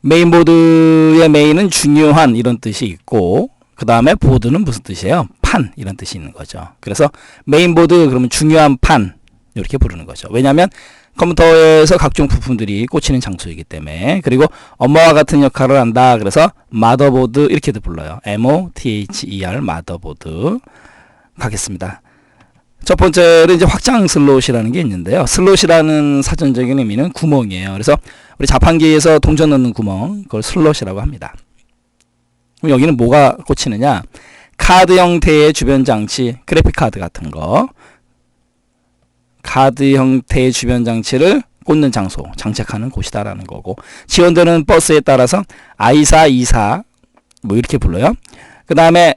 메인보드의 메인은 중요한 이런 뜻이 있고, 그 다음에 보드는 무슨 뜻이에요? 판 이런 뜻이 있는 거죠. 그래서 메인보드 그러면 중요한 판 이렇게 부르는 거죠. 왜냐하면 컴퓨터에서 각종 부품들이 꽂히는 장소이기 때문에. 그리고 엄마와 같은 역할을 한다. 그래서 마더보드 이렇게도 불러요. MOTHER 마더보드 가겠습니다. 첫 번째는 이제 확장 슬롯이라는 게 있는데요. 슬롯이라는 사전적인 의미는 구멍이에요. 그래서 우리 자판기에서 동전 넣는 구멍, 그걸 슬롯이라고 합니다. 그럼 여기는 뭐가 꽂히느냐? 카드 형태의 주변 장치, 그래픽 카드 같은 거, 카드 형태의 주변 장치를 꽂는 장소, 장착하는 곳이다라는 거고, 지원되는 버스에 따라서 I4, E4 뭐 이렇게 불러요. 그 다음에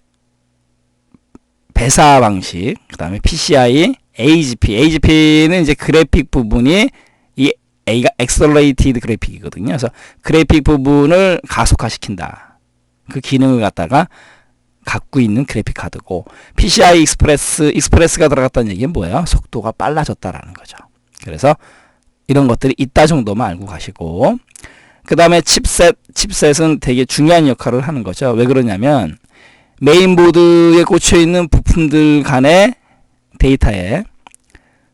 배사 방식, 그 다음에 PCI, AGP는 이제 그래픽 부분이 이 A가 Accelerated 그래픽이거든요. 그래서 그래픽 부분을 가속화시킨다. 그 기능을 갖다가 갖고 있는 그래픽 카드고, PCI 익스프레스가 들어갔다는 얘기는 뭐예요? 속도가 빨라졌다라는 거죠. 그래서 이런 것들이 있다 정도만 알고 가시고, 그 다음에 칩셋은 되게 중요한 역할을 하는 거죠. 왜 그러냐면 메인보드에 꽂혀 있는 부품들 간의 데이터의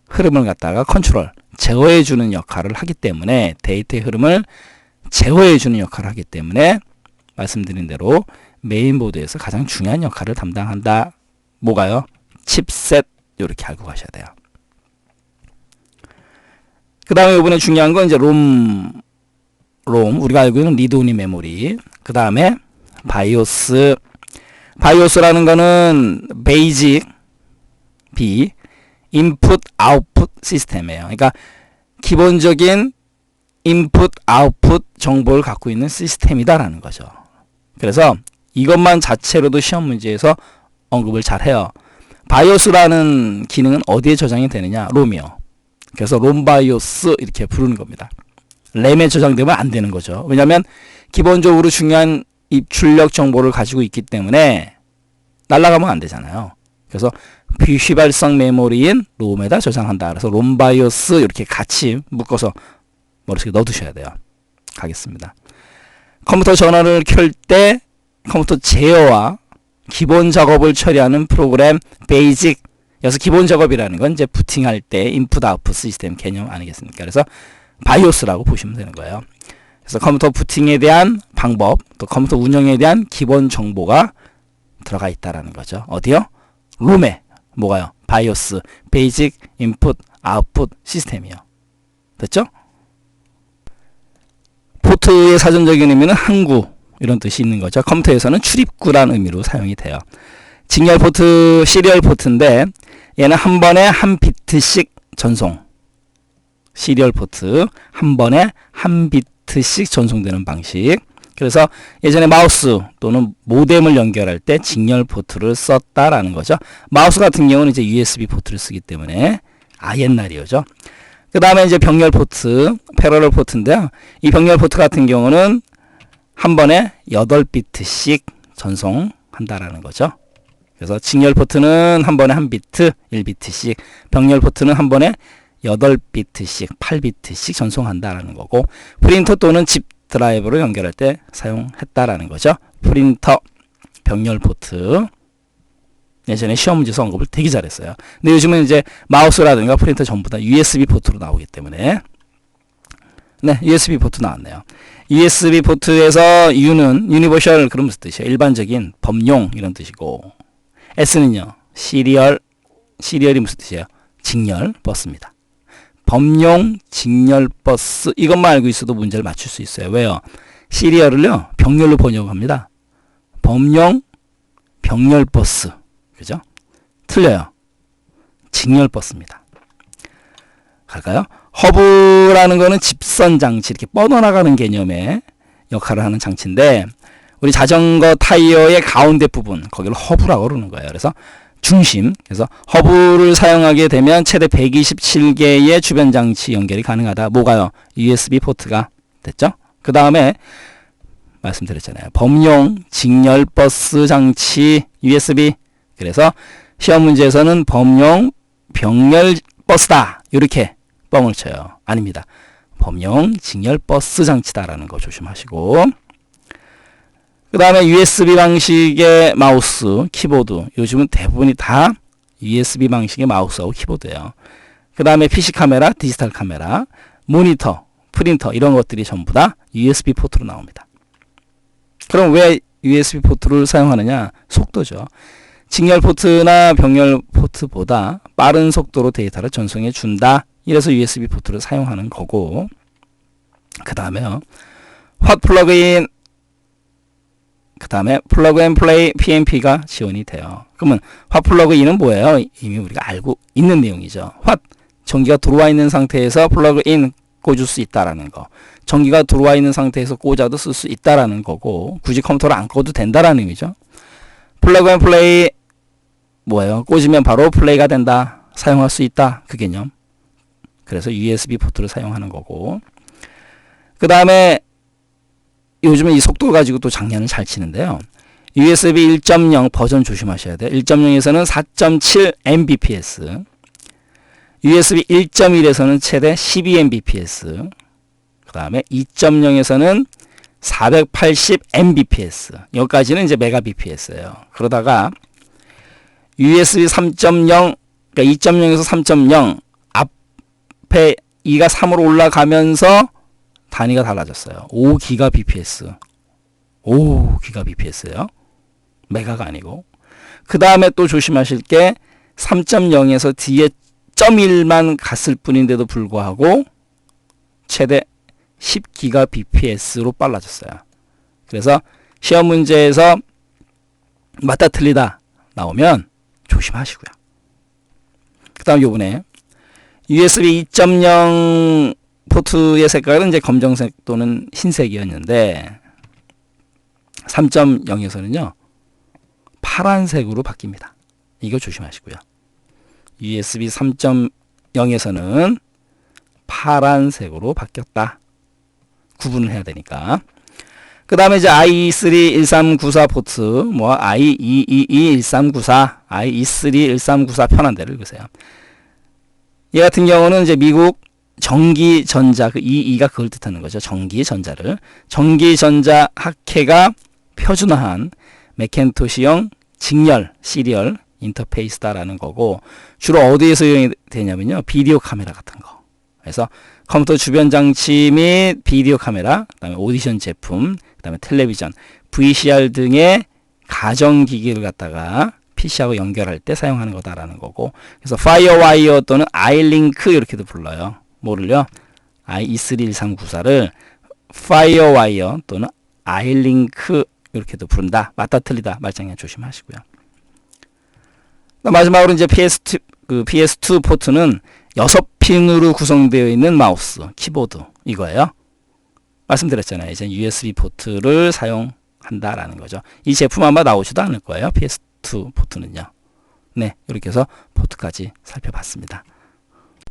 흐름을 갖다가 컨트롤, 제어해 주는 역할을 하기 때문에, 데이터의 흐름을 제어해 주는 역할을 하기 때문에 말씀드린 대로 메인보드에서 가장 중요한 역할을 담당한다. 뭐가요? 칩셋. 이렇게 알고 가셔야 돼요. 그 다음에 이번에 중요한 건 이제 롬, 우리가 알고 있는 리드 오니 메모리. 그 다음에 바이오스라는 거는 베이직 B, 인풋 아웃풋 시스템이에요. 그러니까 기본적인 인풋 아웃풋 정보를 갖고 있는 시스템이다라는 거죠. 그래서 이것만 자체로도 시험 문제에서 언급을 잘 해요. 바이오스라는 기능은 어디에 저장이 되느냐? 롬이요. 그래서 롬바이오스 이렇게 부르는 겁니다. 램에 저장되면 안 되는 거죠. 왜냐하면 기본적으로 중요한 입출력 정보를 가지고 있기 때문에 날아가면 안 되잖아요. 그래서 비휘발성 메모리인 롬에다 저장한다. 그래서 롬바이오스 이렇게 같이 묶어서 머릿속에 넣어두셔야 돼요. 가겠습니다. 컴퓨터 전원을 켤 때 컴퓨터 제어와 기본 작업을 처리하는 프로그램 베이직. 여기서 기본 작업이라는 건 이제 부팅할 때 인풋 아웃풋 시스템 개념 아니겠습니까? 그래서 바이오스라고 보시면 되는 거예요. 그래서 컴퓨터 부팅에 대한 방법, 또 컴퓨터 운영에 대한 기본 정보가 들어가 있다라는 거죠. 어디요? 롬에. 뭐가요? 바이오스, 베이직 인풋 아웃풋 시스템이요. 됐죠? 포트의 사전적인 의미는 항구 이런 뜻이 있는 거죠. 컴퓨터에서는 출입구라는 의미로 사용이 돼요. 직렬 포트, 시리얼 포트인데 얘는 한 번에 한 비트씩 전송. 시리얼 포트 한 번에 한 비트씩 전송되는 방식. 그래서 예전에 마우스 또는 모뎀을 연결할 때 직렬 포트를 썼다라는 거죠. 마우스 같은 경우는 이제 USB 포트를 쓰기 때문에 옛날이죠. 그 다음에 이제 병렬 포트, 패러럴 포트인데요. 이 병렬 포트 같은 경우는 한 번에 8비트씩 전송한다라는 거죠. 그래서 직렬 포트는 한 번에 한 비트, 1비트씩, 병렬 포트는 한 번에 8비트씩, 8비트씩 전송한다라는 거고, 프린터 또는 집 드라이브로 연결할 때 사용했다라는 거죠. 프린터, 병렬 포트. 예전에 시험 문제에서 언급을 되게 잘했어요. 근데 요즘은 이제 마우스라든가 프린터 전부 다 USB 포트로 나오기 때문에, 네, USB 포트 나왔네요. USB 포트에서 U는 유니버셜, 그런 무슨 뜻이에요? 일반적인 범용 이런 뜻이고, S는요, 시리얼이 무슨 뜻이에요? 직렬 버스입니다. 범용 직렬 버스, 이것만 알고 있어도 문제를 맞출 수 있어요. 왜요? 시리얼을요 병렬로 번역합니다. 범용 병렬 버스, 그죠? 틀려요. 직렬 버스입니다. 갈까요? 허브라는 거는 집선 장치, 이렇게 뻗어나가는 개념의 역할을 하는 장치인데, 우리 자전거 타이어의 가운데 부분, 거기를 허브라고 그러는 거예요. 그래서 중심, 그래서 허브를 사용하게 되면 최대 127개의 주변 장치 연결이 가능하다. 뭐가요? USB 포트가 됐죠? 그 다음에 말씀드렸잖아요. 범용 직렬 버스 장치 USB. 그래서 시험 문제에서는 범용 병렬 버스다 이렇게 뻥을 쳐요. 아닙니다. 범용 직렬 버스 장치다라는 거 조심하시고, 그 다음에 USB 방식의 마우스, 키보드, 요즘은 대부분이 다 USB 방식의 마우스하고 키보드예요. 그 다음에 PC 카메라, 디지털 카메라, 모니터, 프린터 이런 것들이 전부 다 USB 포트로 나옵니다. 그럼 왜 USB 포트를 사용하느냐? 속도죠. 직렬 포트나 병렬 포트보다 빠른 속도로 데이터를 전송해 준다. 이래서 USB 포트를 사용하는 거고, 그 다음에요, 홑 플러그인, 그 다음에 플러그 앤 플레이 PNP가 지원이 돼요. 그러면 홑 플러그인은 뭐예요? 이미 우리가 알고 있는 내용이죠. 홑, 전기가 들어와 있는 상태에서 플러그인 꽂을 수 있다라는 거. 전기가 들어와 있는 상태에서 꽂아도 쓸 수 있다라는 거고, 굳이 컴퓨터를 안 꺼도 된다라는 의미죠. 플러그 앤 플레이 뭐예요? 꽂으면 바로 플레이가 된다. 사용할 수 있다. 그 개념. 그래서 USB 포트를 사용하는 거고, 그 다음에 요즘은 이 속도 가지고 또 장난을 잘 치는데요. USB 1.0 버전 조심하셔야 돼요. 1.0에서는 4.7 Mbps, USB 1.1에서는 최대 12 Mbps, 그 다음에 2.0에서는 480 Mbps, 여기까지는 이제 메가bps예요. 그러다가 USB 3.0, 그러니까 2.0에서 3.0 앞에 2가 3으로 올라가면서 단위가 달라졌어요. 5GBps. 5GBps예요. 메가가 아니고. 그 다음에 또 조심하실 게 3.0에서 뒤에 0.1만 갔을 뿐인데도 불구하고 최대 10GBps로 빨라졌어요. 그래서 시험 문제에서 맞다 틀리다 나오면 조심하시고요. 그 다음 요번에 USB 2.0 포트의 색깔은 이제 검정색 또는 흰색이었는데 3.0에서는요 파란색으로 바뀝니다. 이거 조심하시고요. USB 3.0에서는 파란색으로 바뀌었다. 구분을 해야 되니까. 그 다음에 이제 IE3-1394 포트, 뭐 IE22-1394, IE3-1394 편한 데를 읽으세요. 얘 같은 경우는 이제 미국 전기전자, 그 EE가 그걸 뜻하는 거죠. 전기전자를. 전기전자 학회가 표준화한 맥킨토시형 직렬 시리얼 인터페이스다라는 거고, 주로 어디에 사용이 되냐면요, 비디오 카메라 같은 거. 그래서 컴퓨터 주변 장치 및 비디오 카메라, 그 다음에 오디션 제품, 그 다음에 텔레비전, VCR 등의 가전기기를 갖다가 PC하고 연결할 때 사용하는 거다라는 거고, 그래서 파이어와이어 또는 아이링크 이렇게도 불러요. 뭐를요? IE3-1394를 파이어와이어 또는 아이링크 이렇게도 부른다. 맞다 틀리다 말장난 조심하시고요. 마지막으로 이제 PS2 포트는 6핀으로 구성되어 있는 마우스, 키보드 이거예요. 말씀드렸잖아요. 이제 USB 포트를 사용한다라는 거죠. 이 제품 아마 나오지도 않을 거예요. PS2 포트는요. 네, 이렇게 해서 포트까지 살펴봤습니다.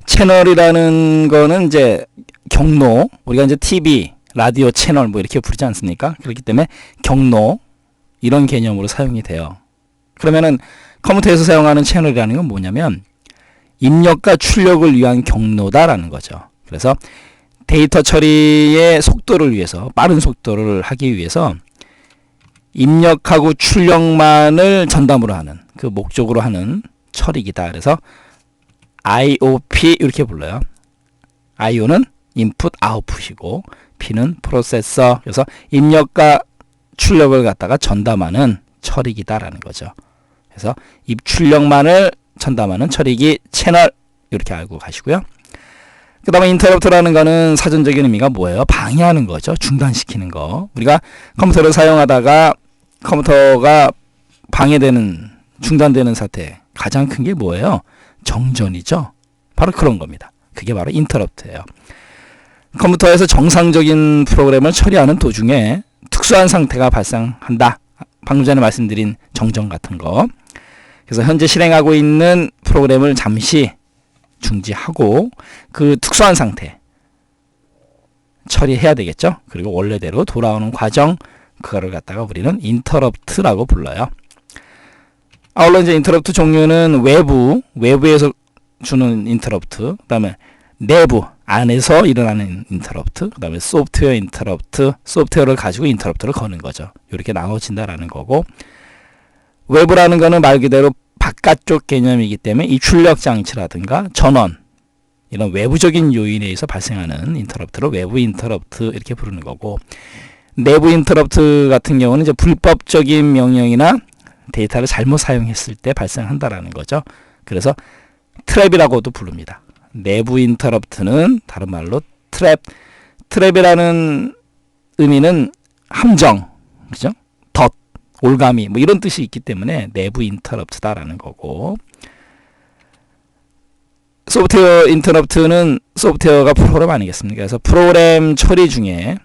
채널이라는 거는 이제 경로, 우리가 이제 TV, 라디오 채널 뭐 이렇게 부르지 않습니까? 그렇기 때문에 경로 이런 개념으로 사용이 돼요. 그러면은 컴퓨터에서 사용하는 채널이라는 건 뭐냐면 입력과 출력을 위한 경로다라는 거죠. 그래서 데이터 처리의 속도를 위해서, 빠른 속도를 하기 위해서 입력하고 출력만을 전담으로 하는, 그 목적으로 하는 처리기다. 그래서 IOP 이렇게 불러요. IO는 인풋 아웃풋이고 P는 프로세서. 그래서 입력과 출력을 갖다가 전담하는 처리기다라는 거죠. 그래서 입출력만을 전담하는 처리기 채널 이렇게 알고 가시고요. 그 다음에 인터럽트라는 거는 사전적인 의미가 뭐예요? 방해하는 거죠. 중단시키는 거. 우리가 컴퓨터를 사용하다가 컴퓨터가 방해되는, 중단되는 사태 가장 큰 게 뭐예요? 정전이죠. 바로 그런 겁니다. 그게 바로 인터럽트예요. 컴퓨터에서 정상적인 프로그램을 처리하는 도중에 특수한 상태가 발생한다. 방금 전에 말씀드린 정전 같은 거. 그래서 현재 실행하고 있는 프로그램을 잠시 중지하고 그 특수한 상태 처리해야 되겠죠. 그리고 원래대로 돌아오는 과정, 그거를 갖다가 우리는 인터럽트라고 불러요. 아울러 이제 인터럽트 종류는 외부에서 주는 인터럽트, 그 다음에 내부 안에서 일어나는 인터럽트, 그 다음에 소프트웨어 인터럽트, 소프트웨어를 가지고 인터럽트를 거는 거죠. 이렇게 나눠진다라는 거고, 외부라는 거는 말 그대로 바깥쪽 개념이기 때문에 이 출력 장치라든가 전원, 이런 외부적인 요인에 의해서 발생하는 인터럽트를 외부 인터럽트 이렇게 부르는 거고, 내부 인터럽트 같은 경우는 이제 불법적인 명령이나 데이터를 잘못 사용했을 때 발생한다라는 거죠. 그래서 트랩이라고도 부릅니다. 내부 인터럽트는 다른 말로 트랩이라는 의미는 함정, 그죠? 덫, 올가미 뭐 이런 뜻이 있기 때문에 내부 인터럽트다라는 거고, 소프트웨어 인터럽트는 소프트웨어가 프로그램 아니겠습니까? 그래서 프로그램 처리 중에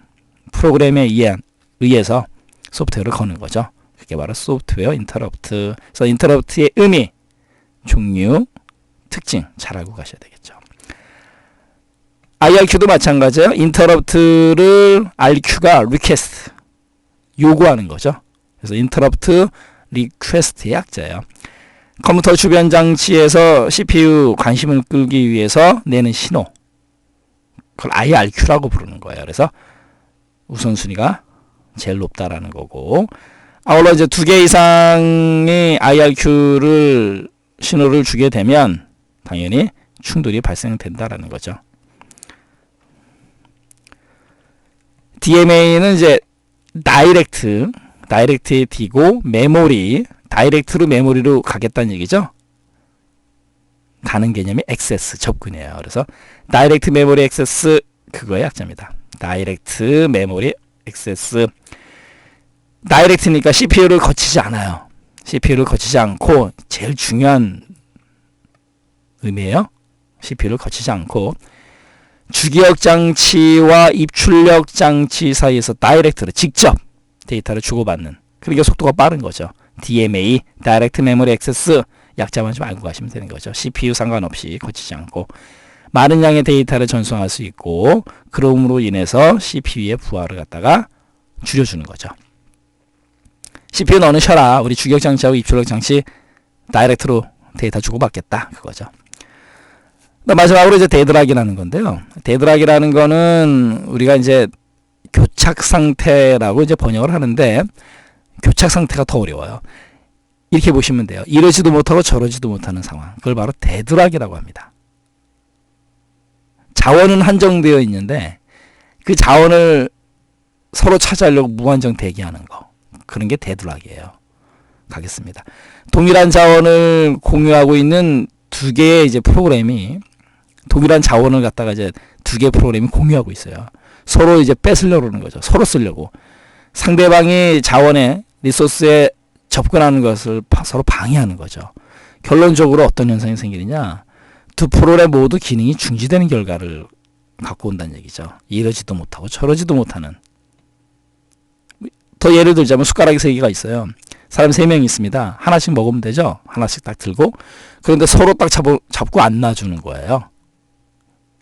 프로그램에 의해서 소프트웨어를 거는 거죠. 그게 바로 소프트웨어 인터럽트. 그래서 인터럽트의 의미, 종류, 특징 잘 알고 가셔야 되겠죠. IRQ도 마찬가지예요. 인터럽트를 RQ가 request, 요구하는 거죠. 그래서 인터럽트 리퀘스트의 약자예요. 컴퓨터 주변 장치에서 CPU 관심을 끌기 위해서 내는 신호, 그걸 IRQ라고 부르는 거예요. 그래서 우선순위가 제일 높다라는 거고, 아울러 이제 2개 이상의 IRQ를 신호를 주게 되면 당연히 충돌이 발생된다라는 거죠. DMA는 이제 다이렉트의 D고, 메모리, 다이렉트로 메모리로 가겠다는 얘기죠. 가는 개념이 액세스, 접근이에요. 그래서 다이렉트 메모리 액세스, 그거의 약자입니다. 다이렉트 메모리 액세스. 다이렉트니까 CPU를 거치지 않아요. CPU를 거치지 않고, 제일 중요한 의미예요. CPU를 거치지 않고 주기억 장치와 입출력 장치 사이에서 다이렉트로 직접 데이터를 주고받는, 그러니까 속도가 빠른 거죠. DMA, Direct Memory Access, 약자만 좀 알고 가시면 되는 거죠. CPU 상관없이 거치지 않고 많은 양의 데이터를 전송할 수 있고, 그럼으로 인해서 CPU의 부하를 갖다가 줄여주는 거죠. CPU 너는 쉬어라. 우리 주기억 장치하고 입출력 장치 다이렉트로 데이터 주고받겠다. 그거죠. 마지막으로 이제 데드락이라는 건데요. 데드락이라는 거는 우리가 이제 교착 상태라고 이제 번역을 하는데, 교착 상태가 더 어려워요. 이렇게 보시면 돼요. 이러지도 못하고 저러지도 못하는 상황. 그걸 바로 데드락이라고 합니다. 자원은 한정되어 있는데 그 자원을 서로 차지하려고 무한정 대기하는 거. 그런 게 데드락이에요. 가겠습니다. 동일한 자원을 공유하고 있는 2개의 이제 프로그램이, 동일한 자원을 갖다가 이제 2개의 프로그램이 공유하고 있어요. 서로 이제 뺏으려고 하는 거죠. 서로 쓰려고. 상대방이 자원에, 리소스에 접근하는 것을 서로 방해하는 거죠. 결론적으로 어떤 현상이 생기느냐, 2 프로그램 모두 기능이 중지되는 결과를 갖고 온다는 얘기죠. 이러지도 못하고 저러지도 못하는. 더 예를 들자면 숟가락이 3개가 있어요. 사람 3명 있습니다. 하나씩 먹으면 되죠. 하나씩 딱 들고. 그런데 서로 딱 잡고 안 놔주는 거예요.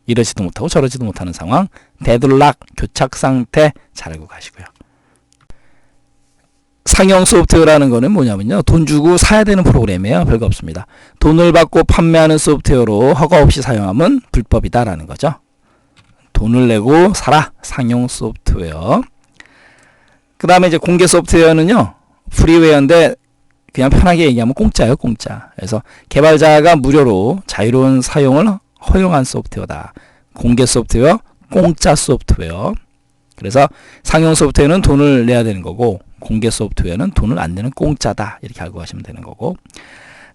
이러지도 못하고 저러지도 못하는 상황, 데드락, 교착 상태 잘 알고 가시고요. 상용 소프트웨어라는 거는 뭐냐면요, 돈 주고 사야 되는 프로그램이에요. 별거 없습니다. 돈을 받고 판매하는 소프트웨어로 허가 없이 사용하면 불법이다라는 거죠. 돈을 내고 사라, 상용 소프트웨어. 그 다음에 이제 공개 소프트웨어는요, 프리웨어인데 그냥 편하게 얘기하면 공짜예요, 공짜. 그래서 개발자가 무료로 자유로운 사용을 허용한 소프트웨어다. 공개 소프트웨어, 공짜 소프트웨어. 그래서 상용 소프트웨어는 돈을 내야 되는 거고, 공개 소프트웨어는 돈을 안 내는 공짜다. 이렇게 알고 가시면 되는 거고.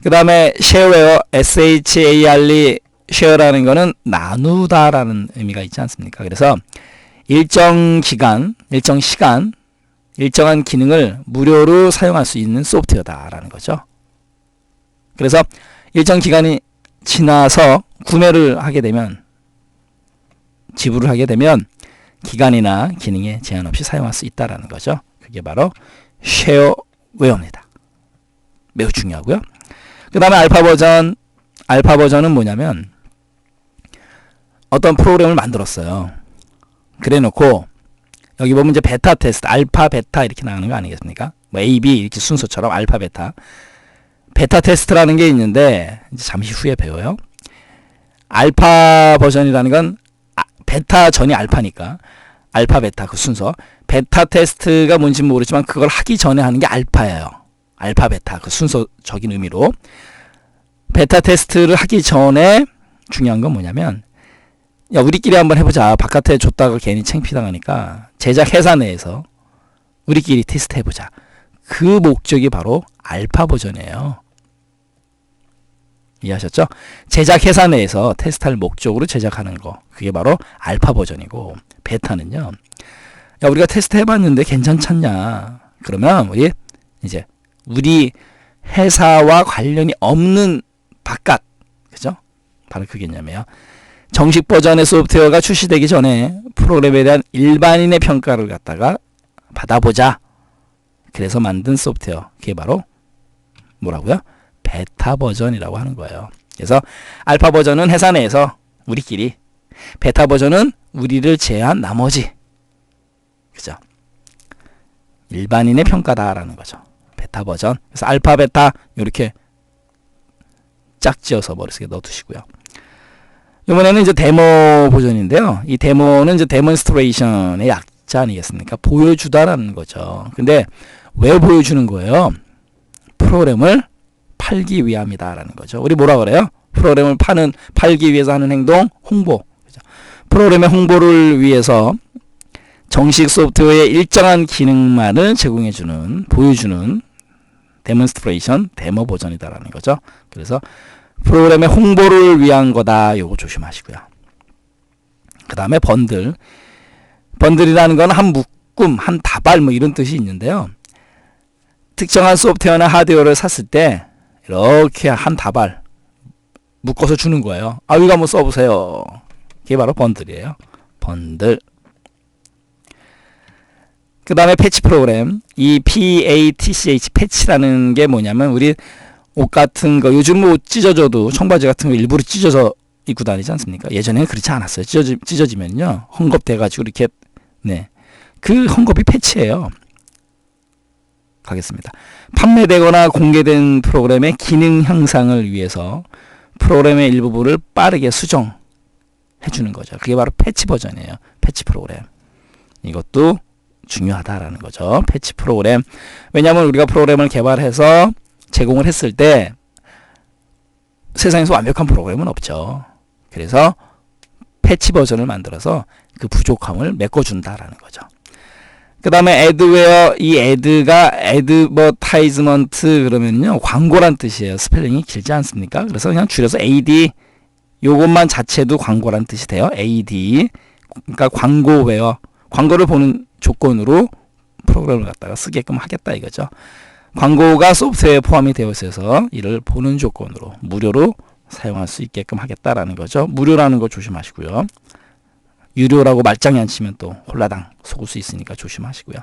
그 다음에 쉐어웨어, SHARE, 쉐어라는 거는 나누다라는 의미가 있지 않습니까? 그래서 일정 기간, 일정 시간, 일정한 기능을 무료로 사용할 수 있는 소프트웨어다라는 거죠. 그래서 일정 기간이 지나서 구매를 하게 되면, 지불을 하게 되면 기간이나 기능에 제한 없이 사용할 수 있다라는 거죠. 그게 바로 쉐어웨어입니다. 매우 중요하고요. 그 다음에 알파 버전은 뭐냐면, 어떤 프로그램을 만들었어요. 그래 놓고 여기 보면 이제 베타 테스트, 알파, 베타 이렇게 나가는 거 아니겠습니까? 뭐 A, B 이렇게 순서처럼 알파, 베타. 베타 테스트라는 게 있는데 이제 잠시 후에 배워요. 알파 버전이라는 건 베타 전이 알파니까 알파 베타 그 순서. 베타 테스트가 뭔지 모르지만 그걸 하기 전에 하는 게 알파예요. 알파 베타 그 순서적인 의미로. 베타 테스트를 하기 전에 중요한 건 뭐냐면, 야 우리끼리 한번 해보자. 바깥에 줬다가 괜히 창피당하니까 제작 회사 내에서 우리끼리 테스트 해보자. 그 목적이 바로 알파 버전이에요. 이해하셨죠? 제작 회사 내에서 테스트할 목적으로 제작하는 거, 그게 바로 알파 버전이고, 베타는요, 야 우리가 테스트 해봤는데 괜찮잖냐, 그러면 우리 회사와 관련이 없는 바깥, 그죠? 바로 그 개념이에요. 정식 버전의 소프트웨어가 출시되기 전에 프로그램에 대한 일반인의 평가를 갖다가 받아보자. 그래서 만든 소프트웨어, 그게 바로 뭐라고요? 베타 버전이라고 하는 거예요. 그래서 알파 버전은 회사 내에서 우리끼리, 베타 버전은 우리를 제외한 나머지, 그죠? 일반인의 평가다라는 거죠. 베타 버전. 그래서 알파, 베타 이렇게 짝지어서 머릿속에 넣어두시고요. 이번에는 이제 데모 버전인데요. 이 데모는 이제 데몬스트레이션의 약자 아니겠습니까? 보여주다라는 거죠. 근데 왜 보여주는 거예요? 프로그램을 팔기 위함이다라는 거죠. 우리 뭐라 그래요? 프로그램을 팔기 위해서 하는 행동, 홍보. 그죠? 프로그램의 홍보를 위해서 정식 소프트웨어의 일정한 기능만을 제공해주는, 보여주는 데몬스트레이션, 데모 버전이다라는 거죠. 그래서 프로그램의 홍보를 위한 거다. 요거 조심하시고요. 그 다음에 번들. 번들이라는 건 한 묶음, 한 다발 뭐 이런 뜻이 있는데요. 특정한 소프트웨어나 하드웨어를 샀을 때 이렇게 한 다발 묶어서 주는 거예요. 아, 이거 한번 써보세요. 이게 바로 번들이에요. 번들. 그 다음에 패치 프로그램. 이 PATCH, 패치라는 게 뭐냐면, 우리 옷 같은 거, 요즘 옷 찢어져도 청바지 같은 거 일부러 찢어서 입고 다니지 않습니까? 예전에는 그렇지 않았어요. 찢어지면요, 헝겊돼가지고 이렇게, 네. 그 헝겊이 패치예요. 가겠습니다. 판매되거나 공개된 프로그램의 기능 향상을 위해서 프로그램의 일부분을 빠르게 수정해 주는 거죠. 그게 바로 패치 버전이에요. 패치 프로그램. 이것도 중요하다라는 거죠. 패치 프로그램. 왜냐하면 우리가 프로그램을 개발해서 제공을 했을 때 세상에서 완벽한 프로그램은 없죠. 그래서 패치 버전을 만들어서 그 부족함을 메꿔준다라는 거죠. 그 다음에 애드웨어, 이 애드가 애드버타이즈먼트 그러면요, 광고란 뜻이에요. 스펠링이 길지 않습니까? 그래서 그냥 줄여서 AD, 요것만 자체도 광고란 뜻이 돼요. AD. 그러니까 광고웨어, 광고를 보는 조건으로 프로그램을 갖다가 쓰게끔 하겠다 이거죠. 광고가 소프트웨어에 포함이 되어 있어서 이를 보는 조건으로 무료로 사용할 수 있게끔 하겠다라는 거죠. 무료라는 거 조심하시고요. 유료라고 말짱이 안 치면 또 홀라당 속을 수 있으니까 조심하시고요.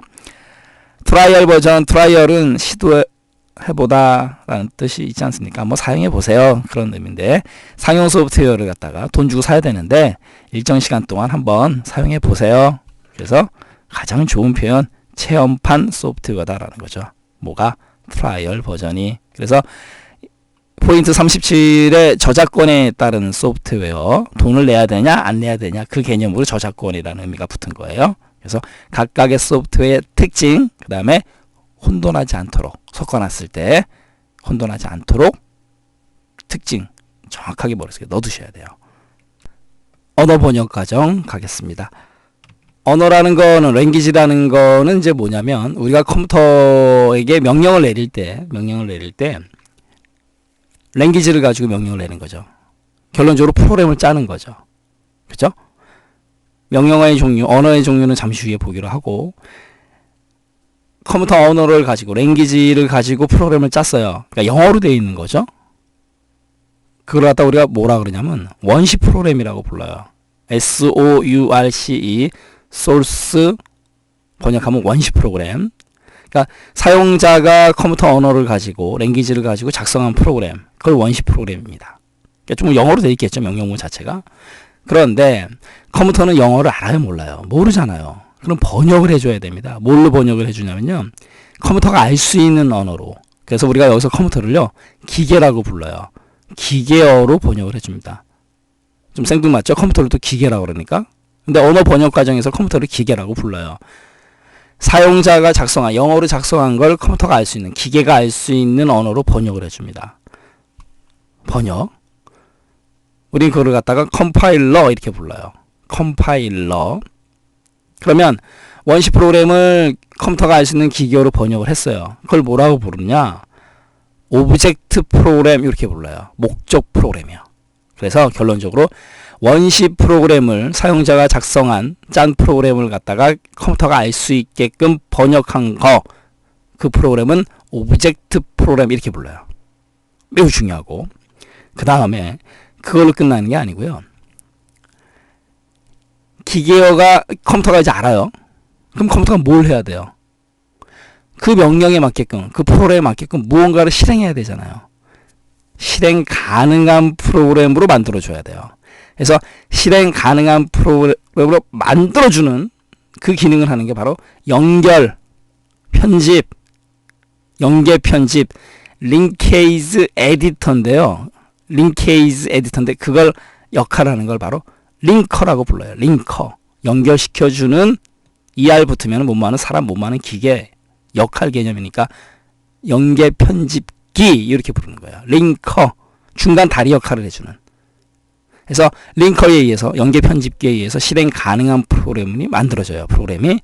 트라이얼 버전, 트라이얼은 시도해보다 라는 뜻이 있지 않습니까? 뭐 사용해보세요, 그런 의미인데, 상용 소프트웨어를 갖다가 돈 주고 사야 되는데 일정 시간 동안 한번 사용해보세요. 그래서 가장 좋은 표현, 체험판 소프트웨어다라는 거죠. 뭐가? 트라이얼 버전이. 그래서 포인트 37의 저작권에 따른 소프트웨어, 돈을 내야 되냐 안 내야 되냐, 그 개념으로 저작권이라는 의미가 붙은 거예요. 그래서 각각의 소프트웨어의 특징, 그 다음에 혼돈하지 않도록, 섞어놨을 때 혼돈하지 않도록 특징 정확하게 머릿속에 넣어두셔야 돼요. 언어 번역 과정 가겠습니다. 언어라는 거는, 랭귀지라는 거는 이제 뭐냐면, 우리가 컴퓨터에게 명령을 내릴 때 랭귀지를 가지고 명령을 내는 거죠. 결론적으로 프로그램을 짜는 거죠. 그죠? 명령어의 종류, 언어의 종류는 잠시 후에 보기로 하고, 컴퓨터 언어를 가지고, 랭귀지를 가지고 프로그램을 짰어요. 그러니까 영어로 되어 있는 거죠. 그걸 갖다 우리가 뭐라 그러냐면 원시 프로그램이라고 불러요. SOURCE, 소스 번역하면 원시 프로그램. 그러니까 사용자가 컴퓨터 언어를 가지고, 랭귀지를 가지고 작성한 프로그램, 그걸 원시 프로그램입니다. 그러니까 좀 영어로 되어 있겠죠, 명령문 자체가. 그런데 컴퓨터는 영어를 알아요, 몰라요? 모르잖아요. 그럼 번역을 해줘야 됩니다. 뭘로 번역을 해주냐면요, 컴퓨터가 알 수 있는 언어로. 그래서 우리가 여기서 컴퓨터를요, 기계라고 불러요. 기계어로 번역을 해줍니다. 좀 생뚱맞죠? 컴퓨터를 또 기계라고 그러니까. 근데 언어 번역 과정에서 컴퓨터를 기계라고 불러요. 사용자가 작성한, 영어로 작성한 걸 컴퓨터가 알 수 있는, 기계가 알 수 있는 언어로 번역을 해줍니다. 번역. 우린 그걸 갖다가 컴파일러 이렇게 불러요. 컴파일러. 그러면 원시 프로그램을 컴퓨터가 알 수 있는 기계로 번역을 했어요. 그걸 뭐라고 부르냐? 오브젝트 프로그램 이렇게 불러요. 목적 프로그램이요. 그래서 결론적으로 원시 프로그램을 사용자가 작성한 짠 프로그램을 갖다가 컴퓨터가 알 수 있게끔 번역한 거, 그 프로그램은 오브젝트 프로그램 이렇게 불러요. 매우 중요하고, 그 다음에 그걸로 끝나는 게 아니고요. 기계어가 컴퓨터가 이제 알아요. 그럼 컴퓨터가 뭘 해야 돼요? 그 명령에 맞게끔, 그 프로그램에 맞게끔 무언가를 실행해야 되잖아요. 실행 가능한 프로그램으로 만들어줘야 돼요. 그래서 실행 가능한 프로그램으로 만들어주는 그 기능을 하는 게 바로 연결, 편집, 연계 편집, 링케이즈 에디터인데요. 링케이즈 에디터인데 그걸 역할하는 걸 바로 링커라고 불러요. 링커. 연결시켜주는 ER 붙으면 못마는 사람, 못마는 기계 역할 개념이니까 연계 편집기 이렇게 부르는 거예요. 링커. 중간 다리 역할을 해주는. 그래서 링커에 의해서, 연계 편집기에 의해서 실행 가능한 프로그램이 만들어져요. 프로그램이.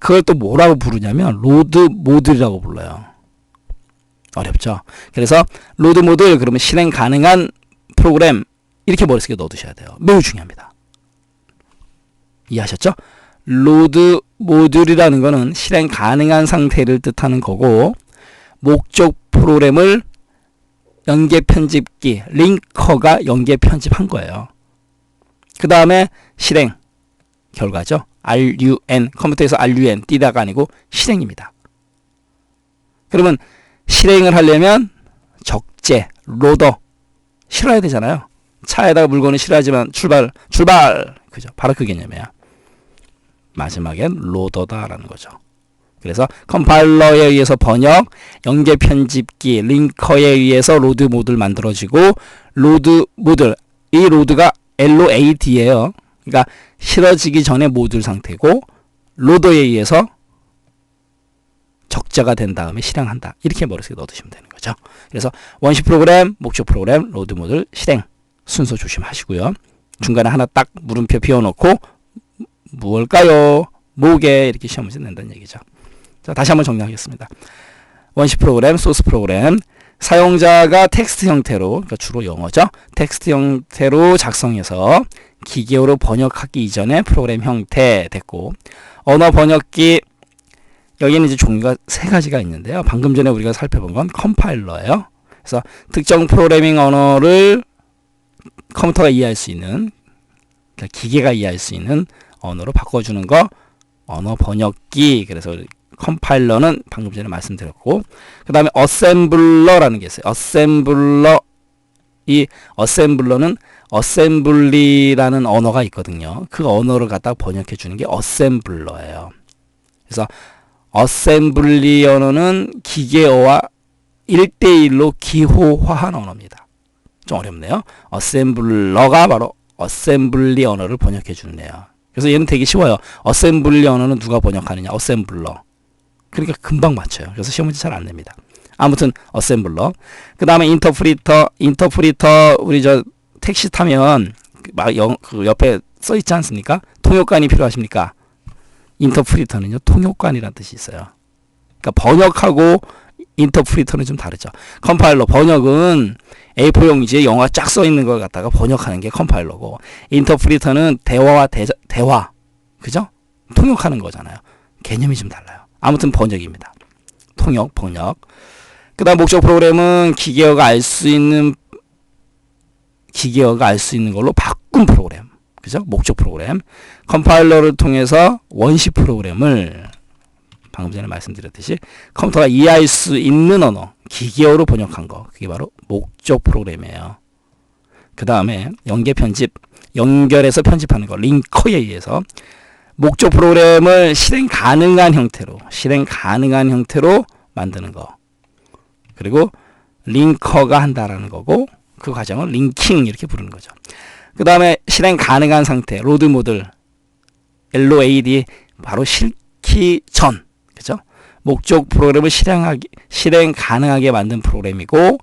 그걸 또 뭐라고 부르냐면 로드 모듈이라고 불러요. 어렵죠. 그래서 로드 모듈, 그러면 실행 가능한 프로그램, 이렇게 머릿속에 넣어두셔야 돼요. 매우 중요합니다. 이해하셨죠? 로드 모듈이라는 거는 실행 가능한 상태를 뜻하는 거고, 목적 프로그램을 연계 편집기, 링커가 연계 편집한 거예요. 그 다음에 실행, 결과죠. RUN, 컴퓨터에서 RUN, 띄다가 아니고 실행입니다. 그러면 실행을 하려면 적재, 로더 실어야 되잖아요. 차에다가 물건을 실어야지만 출발, 그죠? 바로 그 개념이에요. 마지막엔 로더다라는 거죠. 그래서 컴파일러에 의해서 번역, 연계 편집기, 링커에 의해서 로드 모듈 만들어지고, 로드 모듈, 이 로드가 LOAD예요. 그러니까 실어지기 전에 모듈 상태고, 로더에 의해서 적자가 된 다음에 실행한다. 이렇게 머릿속에 넣어두시면 되는 거죠. 그래서 원시 프로그램, 목적 프로그램, 로드 모듈, 실행 순서 조심하시고요. 중간에 하나 딱 물음표 비워놓고 무엇일까요? 뭐게? 이렇게 시험 문제 낸다는 얘기죠. 자, 다시 한번 정리하겠습니다. 원시 프로그램, 소스 프로그램, 사용자가 텍스트 형태로, 그러니까 주로 영어죠. 텍스트 형태로 작성해서 기계어로 번역하기 이전에 프로그램 형태 됐고, 언어 번역기, 여기는 이제 종류가 세 가지가 있는데요. 방금 전에 우리가 살펴본 건 컴파일러예요. 그래서 특정 프로그래밍 언어를 컴퓨터가 이해할 수 있는, 그러니까 기계가 이해할 수 있는 언어로 바꿔주는 거, 언어 번역기. 그래서 컴파일러는 방금 전에 말씀드렸고, 그 다음에 어셈블러라는 게 있어요. 어셈블러. 이 어셈블러는 어셈블리라는 언어가 있거든요. 그 언어를 갖다가 번역해 주는 게 어셈블러예요. 그래서 어셈블리 언어는 기계어와 1대1로 기호화한 언어입니다. 좀 어렵네요. 어셈블러가 바로 어셈블리 언어를 번역해 주네요. 그래서 얘는 되게 쉬워요. 어셈블리 언어는 누가 번역하느냐? 어셈블러. 그러니까 금방 맞춰요. 그래서 시험 문제 잘 안 냅니다. 아무튼 어셈블러. 그 다음에 인터프리터. 우리 저 택시 타면 그 옆에 써 있지 않습니까? 통역관이 필요하십니까? 인터프리터는요, 통역관이라는 뜻이 있어요. 그러니까 번역하고 인터프리터는 좀 다르죠. 컴파일러, 번역은 A4 용지에 영어가 쫙 써 있는 걸 갖다가 번역하는 게 컴파일러고, 인터프리터는 대화와 대화, 그죠? 통역하는 거잖아요. 개념이 좀 달라요. 아무튼 번역입니다. 통역, 번역. 그 다음 목적 프로그램은 기계어가 알 수 있는 걸로 바꾼 프로그램. 그죠? 목적 프로그램. 컴파일러를 통해서 원시 프로그램을 방금 전에 말씀드렸듯이 컴퓨터가 이해할 수 있는 언어, 기계어로 번역한 거. 그게 바로 목적 프로그램이에요. 그 다음에 연계 편집, 연결해서 편집하는 거. 링커에 의해서 목적 프로그램을 실행 가능한 형태로 만드는 거. 그리고 링커가 한다라는 거고, 그 과정을 링킹 이렇게 부르는 거죠. 그 다음에 실행 가능한 상태, 로드 모드, LOAD, 바로 실기 전, 그죠? 목적 프로그램을 실행 가능하게 만든 프로그램이고,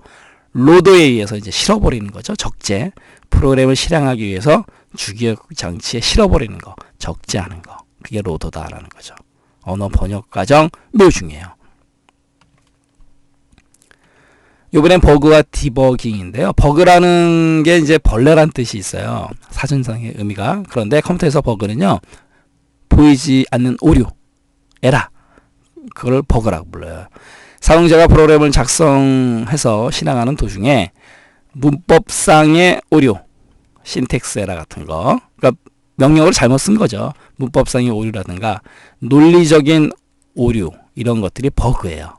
로더에 의해서 이제 실어버리는 거죠. 적재. 프로그램을 실행하기 위해서 주기억 장치에 실어버리는 거, 적재하는 거. 그게 로더다라는 거죠. 언어 번역 과정 매우 중요해요. 이번엔 버그와 디버깅인데요. 버그라는 게 이제 벌레란 뜻이 있어요. 사전상의 의미가. 그런데 컴퓨터에서 버그는요, 보이지 않는 오류, 에러, 그걸 버그라고 불러요. 사용자가 프로그램을 작성해서 실행하는 도중에 문법상의 오류, 신텍스 에러 같은 거, 그러니까 명령어를 잘못 쓴 거죠. 문법상의 오류라든가 논리적인 오류, 이런 것들이 버그예요.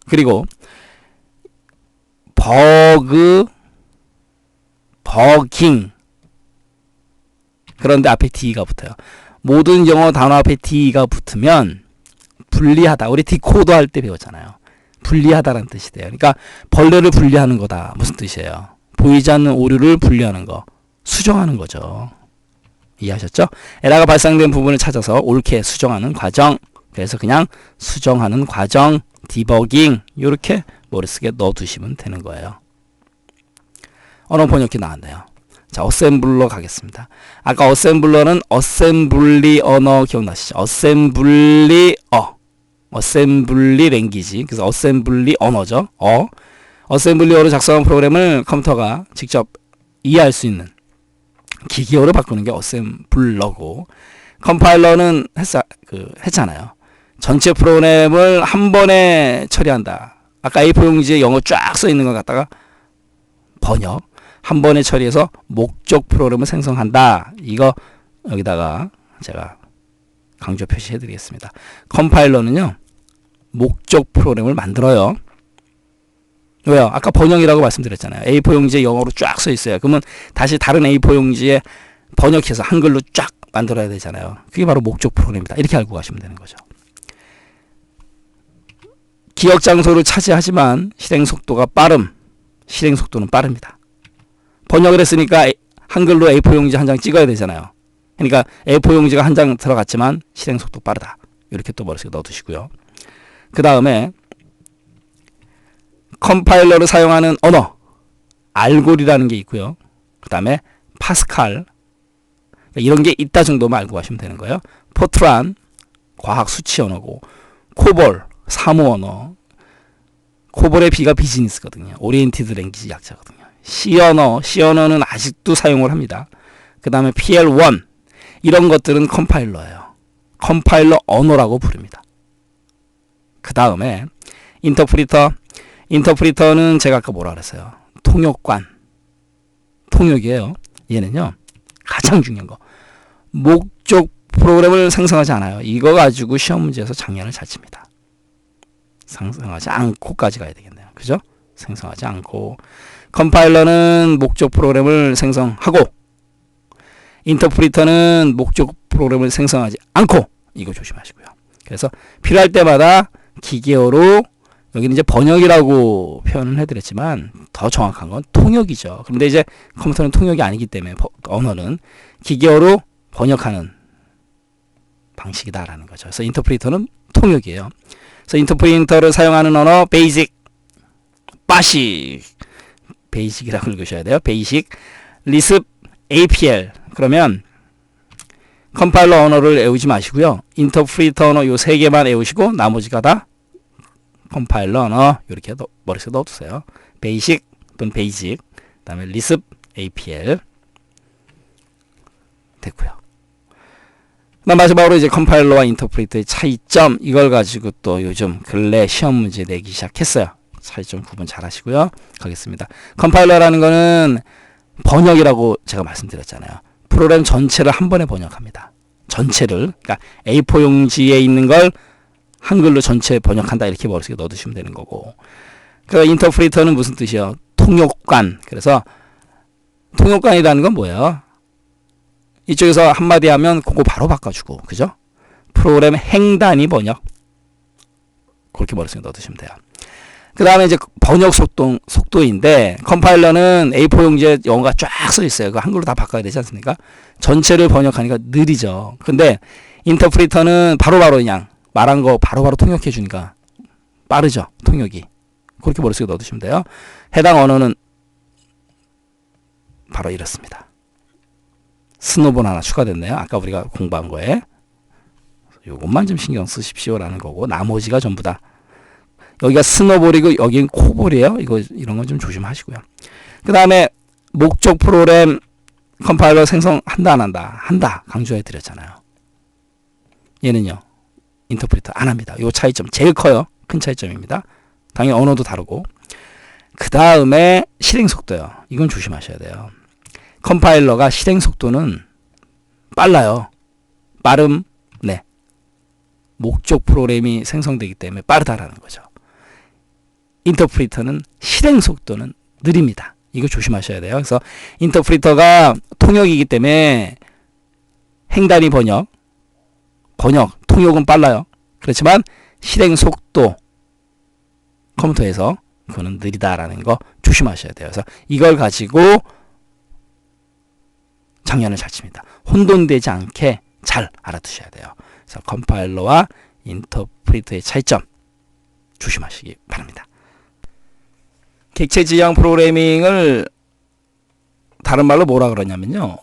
그리고 버깅, 그런데 앞에 D가 붙어요. 모든 영어 단어 앞에 D가 붙으면 분리하다. 우리 디코더 할 때 배웠잖아요. 분리하다라는 뜻이 돼요. 그러니까 벌레를 분리하는 거다. 무슨 뜻이에요? 보이지 않는 오류를 분리하는 거, 수정하는 거죠. 이해하셨죠? 에러가 발생된 부분을 찾아서 옳게 수정하는 과정. 그래서 그냥 수정하는 과정, 디버깅, 이렇게 머릿속에 넣어두시면 되는 거예요. 언어 번역기 나왔네요. 자, 어셈블러 가겠습니다. 아까 어셈블러는 어셈블리 언어 기억나시죠? 어셈블리 랭귀지. 그래서 어셈블리 언어죠. 어셈블리어로 작성한 프로그램을 컴퓨터가 직접 이해할 수 있는 기계어로 바꾸는 게 어셈블러고, 컴파일러는 했잖아요. 전체 프로그램을 한 번에 처리한다. 아까 A4 용지에 영어 쫙 써 있는 것 갖다가 번역, 한 번에 처리해서 목적 프로그램을 생성한다. 이거 여기다가 제가 강조 표시해 드리겠습니다. 컴파일러는요, 목적 프로그램을 만들어요. 왜요? 아까 번역이라고 말씀드렸잖아요. A4 용지에 영어로 쫙 써 있어요. 그러면 다시 다른 A4 용지에 번역해서 한글로 쫙 만들어야 되잖아요. 그게 바로 목적 프로그램이다. 이렇게 알고 가시면 되는 거죠. 기억 장소를 차지하지만 실행 속도는 빠릅니다. 번역을 했으니까 한글로 A4 용지 한 장 찍어야 되잖아요. 그러니까 A4 용지가 한 장 들어갔지만 실행 속도 빠르다. 이렇게 또 머릿속에 넣어두시고요. 그 다음에 컴파일러를 사용하는 언어, 알골이라는 게 있고요. 그 다음에 파스칼, 이런 게 있다 정도만 알고 가시면 되는 거예요. 포트란, 과학 수치 언어고, 코볼, 사무 언어. 코볼의 B가 비즈니스거든요. 오리엔티드 랭귀지 약자거든요. C 언어는 아직도 사용을 합니다. 그 다음에 PL1, 이런 것들은 컴파일러예요. 컴파일러 언어라고 부릅니다. 그 다음에 인터프리터는 제가 아까 뭐라 그랬어요? 통역이에요. 얘는요, 가장 중요한 거, 목적 프로그램을 생성하지 않아요. 이거 가지고 시험 문제에서 장난을 잘 칩니다. 생성하지 않고까지 가야 되겠네요. 그죠? 생성하지 않고. 컴파일러는 목적 프로그램을 생성하고, 인터프리터는 목적 프로그램을 생성하지 않고. 이거 조심하시고요. 그래서 필요할 때마다 기계어로, 여기는 이제 번역이라고 표현을 해드렸지만 더 정확한 건 통역이죠. 그런데 이제 컴퓨터는 통역이 아니기 때문에 언어는 기계어로 번역하는 방식이다라는 거죠. 그래서 인터프리터는 통역이에요. 그래서 인터프리터를 사용하는 언어 베이직이라고 읽으셔야 돼요. 베이직, 리습, APL. 그러면 컴파일러 언어를 외우지 마시고요. 인터프리터 언어 요 세 개만 외우시고 나머지가 다 컴파일러 언어, 이렇게 머릿속에 넣어두세요. 베이직 또는 베이직, 그 다음에 리습, APL 됐고요. 마지막으로 이제 컴파일러와 인터프리터의 차이점, 이걸 가지고 또 요즘 근래 시험 문제 내기 시작했어요. 차이점 구분 잘 하시고요. 가겠습니다. 컴파일러라는 거는 번역이라고 제가 말씀드렸잖아요. 프로그램 전체를 한 번에 번역합니다. 전체를, 그러니까 A4 용지에 있는 걸 한글로 전체 번역한다, 이렇게 머릿속에 넣어두시면 되는 거고. 그 인터프리터는 무슨 뜻이에요? 통역관. 그래서 통역관이라는 건 뭐예요? 이쪽에서 한마디 하면 그거 바로 바꿔주고, 그죠? 프로그램 행단위 번역, 그렇게 머릿속에 넣어두시면 돼요. 그 다음에 이제 번역 속도인데, 컴파일러는 A4 용지에 영어가 쫙 써 있어요. 그 한글로 다 바꿔야 되지 않습니까? 전체를 번역하니까 느리죠. 근데 인터프리터는 바로바로 그냥 말한 거 바로바로 통역해 주니까 빠르죠. 통역이. 그렇게 머릿속에 넣어두시면 돼요. 해당 언어는 바로 이렇습니다. 스노본 하나 추가됐네요. 아까 우리가 공부한 거에. 요것만 좀 신경 쓰십시오라는 거고, 나머지가 전부 다. 여기가 스노볼이고 여기는 코볼이에요. 이런 건 좀 조심하시고요. 그 다음에 목적 프로그램 컴파일러 생성한다 안 한다? 한다. 강조해 드렸잖아요. 얘는요. 인터프리터 안 합니다. 요 차이점 제일 커요. 큰 차이점입니다. 당연히 언어도 다르고. 그 다음에 실행 속도요. 이건 조심하셔야 돼요. 컴파일러가 실행 속도는 빨라요. 빠름, 네. 목적 프로그램이 생성되기 때문에 빠르다라는 거죠. 인터프리터는 실행 속도는 느립니다. 이거 조심하셔야 돼요. 그래서 인터프리터가 통역이기 때문에 행단위 번역, 통역은 빨라요. 그렇지만 실행 속도, 컴퓨터에서 그거는 느리다라는 거 조심하셔야 돼요. 그래서 이걸 가지고 장난을 잘 칩니다. 혼돈되지 않게 잘 알아두셔야 돼요. 그래서 컴파일러와 인터프리터의 차이점 조심하시기 바랍니다. 객체 지향 프로그래밍을 다른 말로 뭐라 그러냐면요.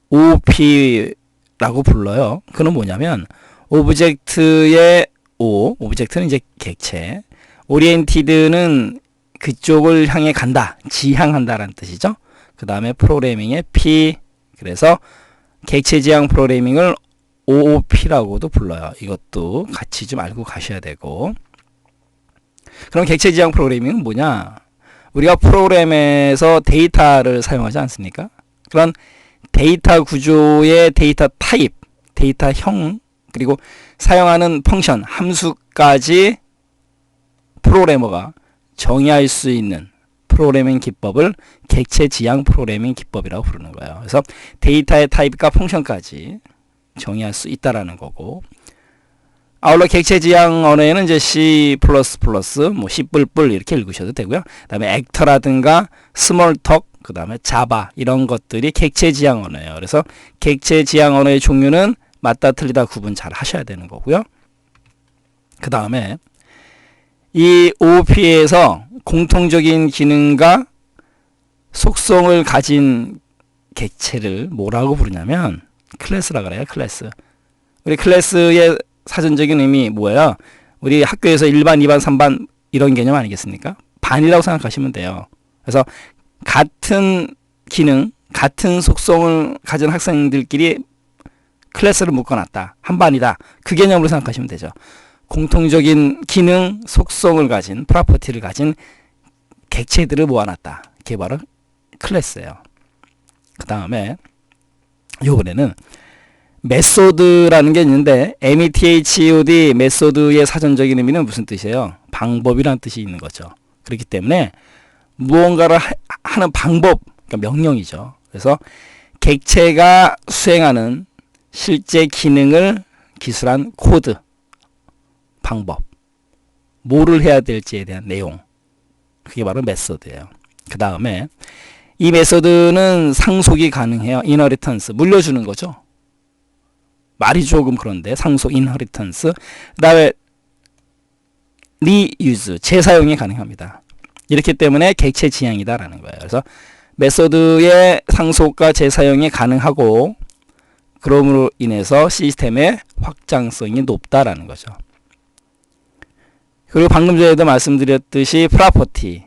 OOP라고 불러요. 그건 뭐냐면 오브젝트의 오브젝트는 이제 객체, 오리엔티드는 그쪽을 향해 간다, 지향한다라는 뜻이죠. 그 다음에 프로그래밍의 P, 그래서 객체 지향 프로그래밍을 OOP라고도 불러요. 이것도 같이 좀 알고 가셔야 되고. 그럼 객체 지향 프로그래밍은 뭐냐? 우리가 프로그램에서 데이터를 사용하지 않습니까? 그런 데이터 구조의 데이터 타입, 데이터형, 그리고 사용하는 펑션, 함수까지 프로그래머가 정의할 수 있는 프로그래밍 기법을 객체 지향 프로그래밍 기법이라고 부르는 거예요. 그래서 데이터의 타입과 펑션까지 정의할 수 있다라는 거고, 아울러 객체 지향 언어에는 이제 C++, 뭐 C++ 이렇게 읽으셔도 되고요. 그다음에 액터라든가 스몰톡, 그다음에 자바 이런 것들이 객체 지향 언어예요. 그래서 객체 지향 언어의 종류는 맞다 틀리다 구분 잘 하셔야 되는 거고요. 그다음에 이 OOP에서 공통적인 기능과 속성을 가진 객체를 뭐라고 부르냐면 클래스라 그래요. 클래스. 우리 클래스의 사전적인 의미 뭐예요? 우리 학교에서 1반, 2반, 3반 이런 개념 아니겠습니까? 반이라고 생각하시면 돼요. 그래서 같은 기능, 같은 속성을 가진 학생들끼리 클래스를 묶어놨다. 한 반이다. 그 개념으로 생각하시면 되죠. 공통적인 기능, 속성을 가진, 프로퍼티를 가진 객체들을 모아놨다. 그게 바로 클래스예요. 그 다음에 요번에는 메소드라는 게 있는데 METHOD 메소드의 사전적인 의미는 무슨 뜻이에요? 방법이라는 뜻이 있는 거죠. 그렇기 때문에 무언가를 하는 방법, 그러니까 명령이죠. 그래서 객체가 수행하는 실제 기능을 기술한 코드, 방법, 뭐를 해야 될지에 대한 내용, 그게 바로 메소드예요. 그 다음에 이 메소드는 상속이 가능해요. 이너리턴스, 물려주는 거죠. 말이 조금 그런데 상속, 인헤리턴스, 그 다음에 리유즈, 재사용이 가능합니다. 이렇기 때문에 객체 지향이다라는 거예요. 그래서 메소드의 상속과 재사용이 가능하고 그럼으로 인해서 시스템의 확장성이 높다라는 거죠. 그리고 방금 전에도 말씀드렸듯이 프로퍼티,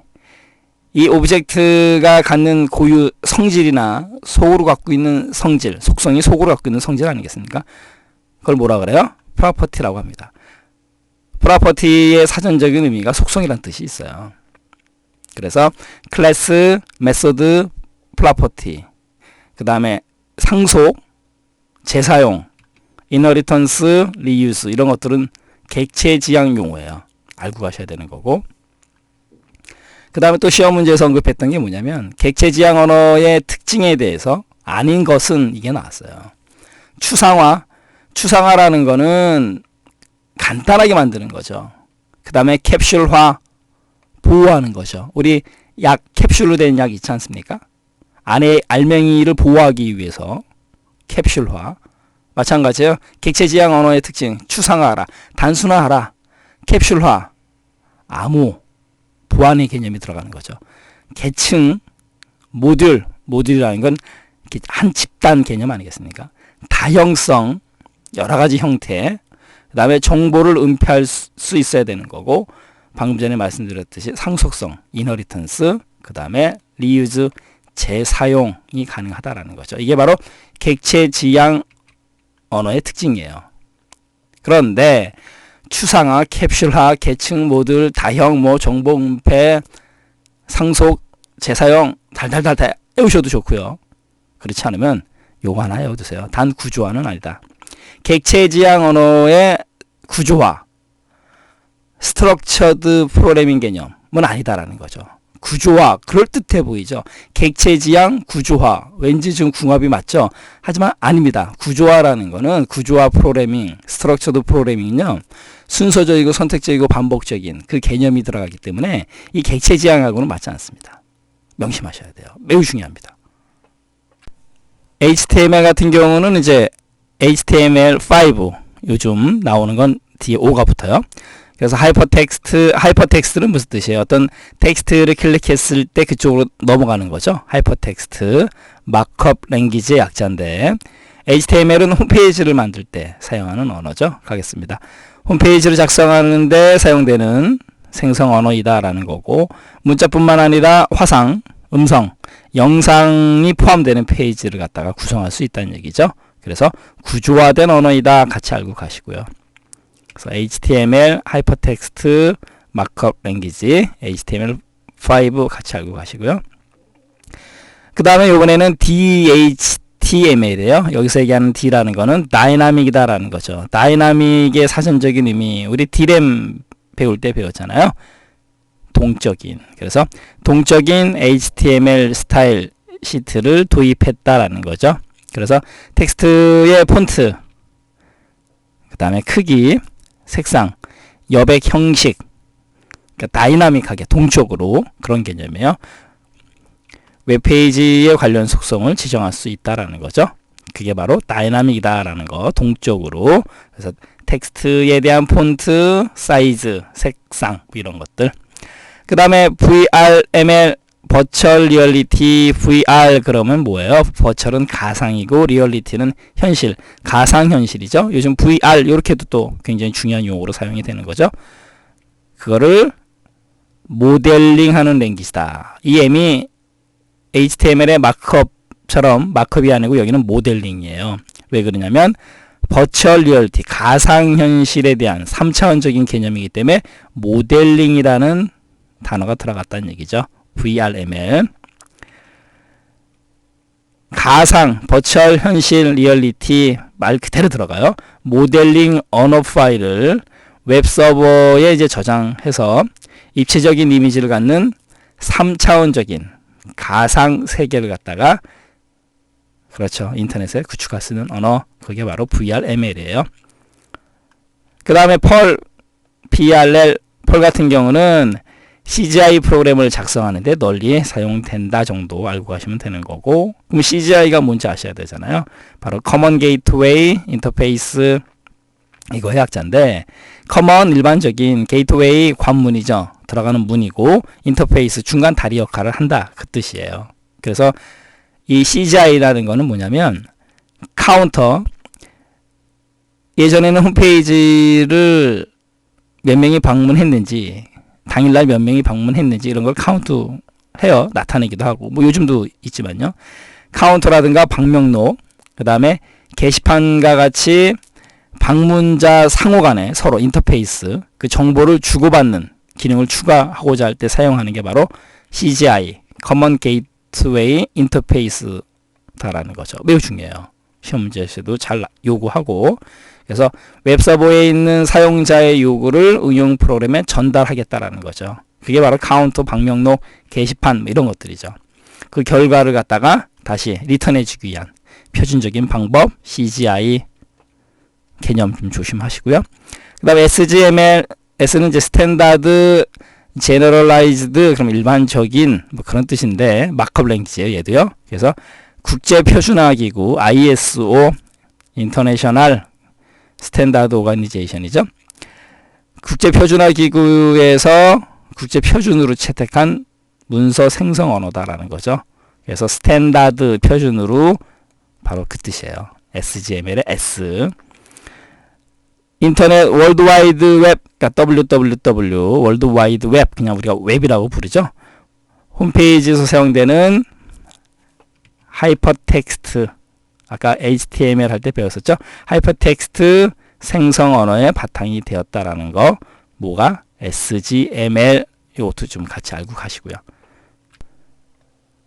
이 오브젝트가 갖는 고유 성질이나 속으로 갖고 있는 성질, 속성이 속으로 갖고 있는 성질 아니겠습니까? 그걸 뭐라 그래요? 프로퍼티라고 합니다. 프로퍼티의 사전적인 의미가 속성이라는 뜻이 있어요. 그래서 클래스, 메소드, 프로퍼티, 그 다음에 상속, 재사용, 이너리턴스, 리유스 이런 것들은 객체 지향 용어예요. 알고 가셔야 되는 거고, 그 다음에 또 시험 문제에서 언급했던 게 뭐냐면 객체 지향 언어의 특징에 대해서 아닌 것은 이게 나왔어요. 추상화라는 거는 간단하게 만드는 거죠. 그 다음에 캡슐화, 보호하는 거죠. 우리 약 캡슐로 된 약 있지 않습니까? 안에 알맹이를 보호하기 위해서 캡슐화. 마찬가지예요. 객체지향 언어의 특징, 추상화하라, 단순화하라, 캡슐화, 암호, 보안의 개념이 들어가는 거죠. 계층, 모듈이라는 건 한 집단 개념 아니겠습니까? 다형성, 여러 가지 형태, 그 다음에 정보를 은폐할 수 있어야 되는 거고, 방금 전에 말씀드렸듯이 상속성, 이너리턴스, 그 다음에 리유즈, 재사용이 가능하다라는 거죠. 이게 바로 객체지향 언어의 특징이에요. 그런데 추상화, 캡슐화, 계층, 모듈, 다형, 정보 은폐, 상속, 재사용 달달달 외우셔도 좋고요. 그렇지 않으면 요거 하나 외워두세요. 단 구조화는 아니다. 객체지향 언어의 구조화, 스트럭처드 프로그래밍 개념은 아니다라는 거죠. 구조화, 그럴듯해 보이죠. 객체지향, 구조화, 왠지 좀 궁합이 맞죠. 하지만 아닙니다. 구조화라는 거는 구조화 프로그래밍, 스트럭처드 프로그래밍은요, 순서적이고 선택적이고 반복적인 그 개념이 들어가기 때문에 이 객체지향하고는 맞지 않습니다. 명심하셔야 돼요. 매우 중요합니다. HTML 같은 경우는 이제 HTML5 요즘 나오는 건 뒤에 5가 붙어요. 그래서 하이퍼텍스트는 무슨 뜻이에요? 어떤 텍스트를 클릭했을 때 그쪽으로 넘어가는 거죠. 하이퍼텍스트, 마크업 랭귀지의 약자인데, HTML은 홈페이지를 만들 때 사용하는 언어죠. 가겠습니다. 홈페이지를 작성하는데 사용되는 생성 언어이다라는 거고, 문자뿐만 아니라 화상, 음성, 영상이 포함되는 페이지를 갖다가 구성할 수 있다는 얘기죠. 그래서 구조화된 언어이다 같이 알고 가시고요. 그래서 HTML, 하이퍼텍스트, 마크업 랭귀지, HTML5 같이 알고 가시고요. 그 다음에 이번에는 DHTML이에요. 여기서 얘기하는 D라는 거는 다이나믹이다라는 거죠. 다이나믹의 사전적인 의미, 우리 D램 배울 때 배웠잖아요. 동적인. 그래서 동적인 HTML 스타일 시트를 도입했다라는 거죠. 그래서 텍스트의 폰트, 그 다음에 크기, 색상, 여백 형식, 그러니까 다이나믹하게 동적으로 그런 개념이에요. 웹페이지에 관련 속성을 지정할 수 있다라는 거죠. 그게 바로 다이나믹이다라는 거, 동적으로. 그래서 텍스트에 대한 폰트, 사이즈, 색상 이런 것들. 그 다음에 VRML, 버추얼 리얼리티, VR 그러면 뭐예요? 버추얼은 가상이고 리얼리티는 현실, 가상현실이죠. 요즘 VR 이렇게도 또 굉장히 중요한 용어로 사용이 되는 거죠. 그거를 모델링하는 랭귀지다. 이 M이 HTML의 마크업처럼 마크업이 아니고 여기는 모델링이에요. 왜 그러냐면 버추얼 리얼리티, 가상현실에 대한 3차원적인 개념이기 때문에 모델링이라는 단어가 들어갔다는 얘기죠. VRML. 가상, 버추얼 현실, 리얼리티 말 그대로 들어가요. 모델링 언어 파일을 웹 서버에 이제 저장해서 입체적인 이미지를 갖는 3차원적인 가상 세계를 갖다가 그렇죠. 인터넷에 구축할 수 있는 언어, 그게 바로 VRML이에요. 그 다음에 펄, PRL, 펄 같은 경우는 CGI 프로그램을 작성하는데 널리 사용된다 정도 알고 가시면 되는 거고, 그럼 CGI가 뭔지 아셔야 되잖아요. 바로 Common Gateway Interface, 이거의 약자인데, Common 일반적인 게이트웨이 관문이죠. 들어가는 문이고, 인터페이스 중간 다리 역할을 한다 그 뜻이에요. 그래서 이 CGI라는 거는 뭐냐면 카운터, 예전에는 홈페이지를 몇 명이 방문했는지, 당일날 몇 명이 방문했는지 이런 걸 카운트해요. 나타내기도 하고, 뭐 요즘도 있지만요. 카운터라든가 방명록, 그 다음에 게시판과 같이 방문자 상호 간에 서로 인터페이스, 그 정보를 주고받는 기능을 추가하고자 할 때 사용하는 게 바로 CGI, Common Gateway Interface다라는 거죠. 매우 중요해요. 시험 문제에서도 잘 요구하고, 그래서 웹서버에 있는 사용자의 요구를 응용 프로그램에 전달하겠다라는 거죠. 그게 바로 카운터, 방명록, 게시판 뭐 이런 것들이죠. 그 결과를 갖다가 다시 리턴해주기 위한 표준적인 방법, CGI 개념 좀 조심하시고요. 그 다음에 SGML, S는 이제 스탠다드 generalized 그럼 일반적인 뭐 그런 뜻인데 마크업 랭귀지예요. 얘도요. 그래서 국제 표준화 기구 ISO 인터내셔널 스탠다드 오가니제이션이죠. 국제 표준화 기구에서 국제 표준으로 채택한 문서 생성 언어다라는 거죠. 그래서 스탠다드 표준으로 바로 그 뜻이에요. SGML의 S. 인터넷 월드와이드 웹, 그러니까 WWW, 월드와이드 웹, 그냥 우리가 웹이라고 부르죠. 홈페이지에서 사용되는 하이퍼텍스트, 아까 HTML 할 때 배웠었죠. 하이퍼텍스트 생성 언어의 바탕이 되었다라는 거, 뭐가 SGML, 이것도 좀 같이 알고 가시고요.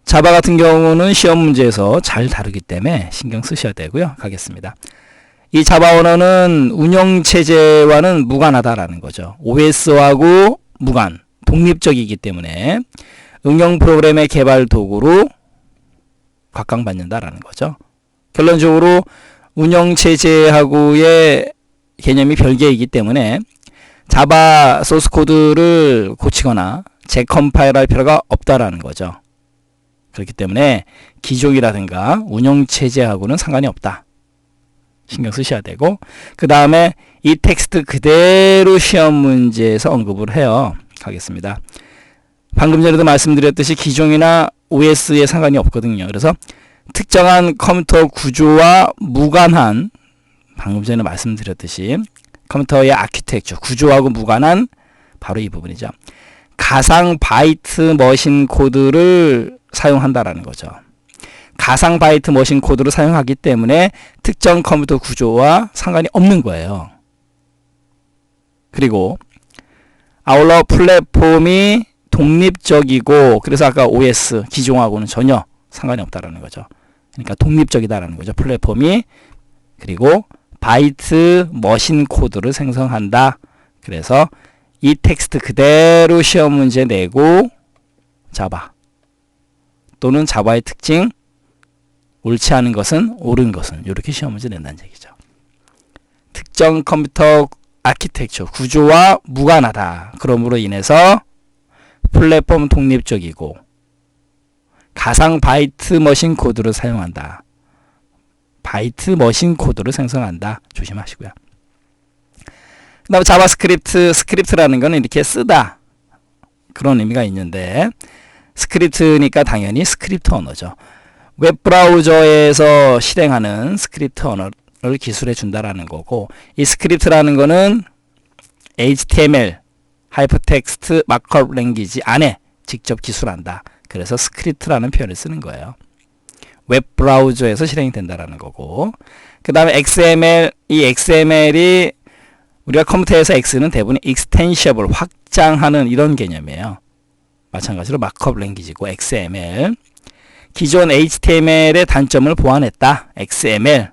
자바 같은 경우는 시험 문제에서 잘 다루기 때문에 신경 쓰셔야 되고요. 가겠습니다. 이 자바 언어는 운영체제와는 무관하다라는 거죠. OS하고 무관, 독립적이기 때문에 응용 프로그램의 개발 도구로 각광받는다라는 거죠. 결론적으로 운영체제하고의 개념이 별개이기 때문에 자바 소스 코드를 고치거나 재컴파일할 필요가 없다라는 거죠. 그렇기 때문에 기종이라든가 운영체제하고는 상관이 없다. 신경 쓰셔야 되고, 그 다음에 이 텍스트 그대로 시험 문제에서 언급을 해요. 가겠습니다. 방금 전에도 말씀드렸듯이 기종이나 OS에 상관이 없거든요. 그래서 특정한 컴퓨터 구조와 무관한, 방금 전에 말씀드렸듯이 컴퓨터의 아키텍처, 구조하고 무관한 바로 이 부분이죠. 가상 바이트 머신 코드를 사용한다라는 거죠. 가상 바이트 머신 코드를 사용하기 때문에 특정 컴퓨터 구조와 상관이 없는 거예요. 그리고 아울러 플랫폼이 독립적이고, 그래서 아까 OS 기종하고는 전혀 상관이 없다라는 거죠. 그러니까 독립적이다라는 거죠. 플랫폼이. 그리고 바이트 머신 코드를 생성한다. 그래서 이 텍스트 그대로 시험 문제 내고 자바 또는 자바의 특징, 옳지 않은 것은 옳은 것은, 이렇게 시험 문제 낸다는 얘기죠. 특정 컴퓨터 아키텍처 구조와 무관하다. 그러므로 인해서 플랫폼 독립적이고 가상 바이트 머신 코드를 사용한다. 바이트 머신 코드를 생성한다. 조심하시고요. 그 다음에 자바스크립트, 스크립트라는 거는 이렇게 쓰다, 그런 의미가 있는데, 스크립트니까 당연히 스크립트 언어죠. 웹브라우저에서 실행하는 스크립트 언어를 기술해 준다라는 거고, 이 스크립트라는 거는 HTML, 하이퍼텍스트 마크업 랭귀지 안에 직접 기술한다. 그래서 스크립트라는 표현을 쓰는 거예요. 웹브라우저에서 실행이 된다라는 거고, 그 다음에 XML, 이 XML이 우리가 컴퓨터에서 X는 대부분 익스텐셔블, 확장하는 이런 개념이에요. 마찬가지로 마크업 랭귀지고 XML. 기존 HTML의 단점을 보완했다. XML.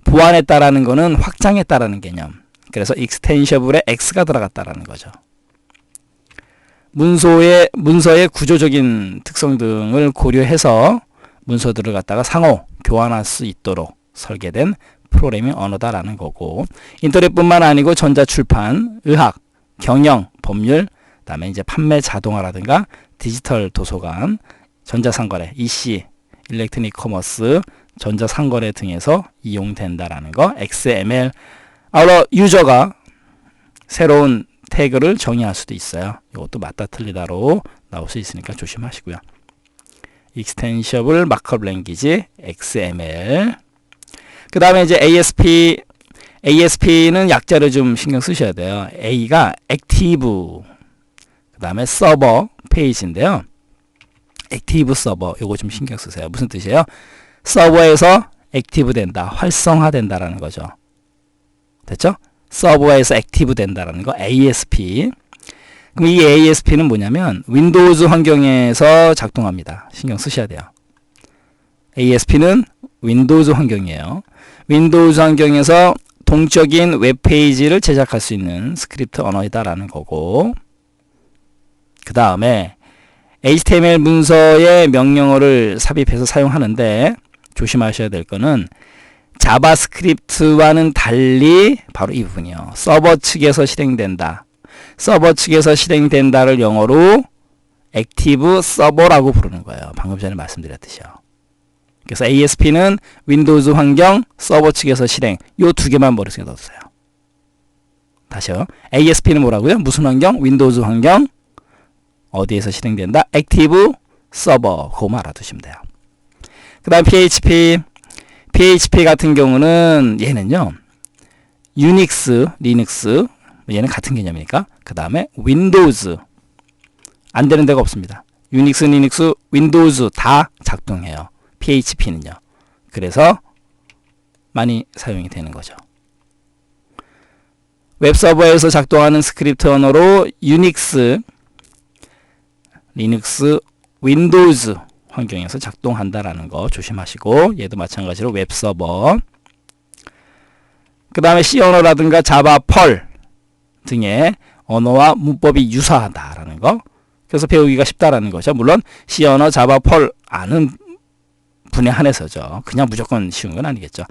보완했다라는 거는 확장했다라는 개념. 그래서 익스텐셔블에 X가 들어갔다라는 거죠. 문서의 구조적인 특성 등을 고려해서 문서들을 갖다가 상호 교환할 수 있도록 설계된 프로그래밍 언어다라는 거고, 인터넷뿐만 아니고 전자출판, 의학, 경영, 법률, 그다음에 이제 판매 자동화라든가 디지털 도서관, 전자상거래, EC, 일렉트로닉 커머스, 전자상거래 등에서 이용된다라는 거. XML. 아울러 유저가 새로운 태그를 정의할 수도 있어요. 이것도 맞다 틀리다로 나올 수 있으니까 조심하시고요. 익스텐셔블 마크업 랭귀지 XML. 그 다음에 이제 ASP는 약자를 좀 신경 쓰셔야 돼요. A가 액티브, 그 다음에 서버 페이지인데요. 액티브 서버, 요거 좀 신경 쓰세요. 무슨 뜻이에요? 서버에서 액티브 된다, 활성화 된다라는 거죠. 됐죠? 서버에서 액티브 된다라는 거, ASP. 그럼 이 ASP는 뭐냐면 윈도우즈 환경에서 작동합니다. 신경 쓰셔야 돼요. ASP는 윈도우즈 환경이에요. 윈도우즈 환경에서 동적인 웹페이지를 제작할 수 있는 스크립트 언어이다라는 거고, 그 다음에 HTML 문서의 명령어를 삽입해서 사용하는데 조심하셔야 될 거는 자바스크립트와는 달리 바로 이 부분이요. 서버 측에서 실행된다. 서버 측에서 실행된다를 영어로 액티브 서버라고 부르는 거예요. 방금 전에 말씀드렸듯이요. 그래서 ASP는 윈도우즈 환경, 서버 측에서 실행. 요 두 개만 머릿속에 넣어주세요. 다시요. ASP는 뭐라고요? 무슨 환경? 윈도우즈 환경. 어디에서 실행된다? 액티브 서버. 그거만 알아두시면 돼요. 그 다음 PHP. PHP 같은 경우는 얘는요. 유닉스, 리눅스. 얘는 같은 개념이니까. 그 다음에 윈도우즈. 안 되는 데가 없습니다. 유닉스, 리눅스, 윈도우즈 다 작동해요. PHP는요. 그래서 많이 사용이 되는 거죠. 웹서버에서 작동하는 스크립트 언어로 유닉스, 리눅스, 윈도우즈 환경에서 작동한다라는 거 조심하시고, 얘도 마찬가지로 웹서버. 그 다음에 C 언어라든가 자바, 펄 등의 언어와 문법이 유사하다라는 거. 그래서 배우기가 쉽다라는 거죠. 물론 C 언어, 자바, 펄 아는 분에 한해서죠. 그냥 무조건 쉬운 건 아니겠죠.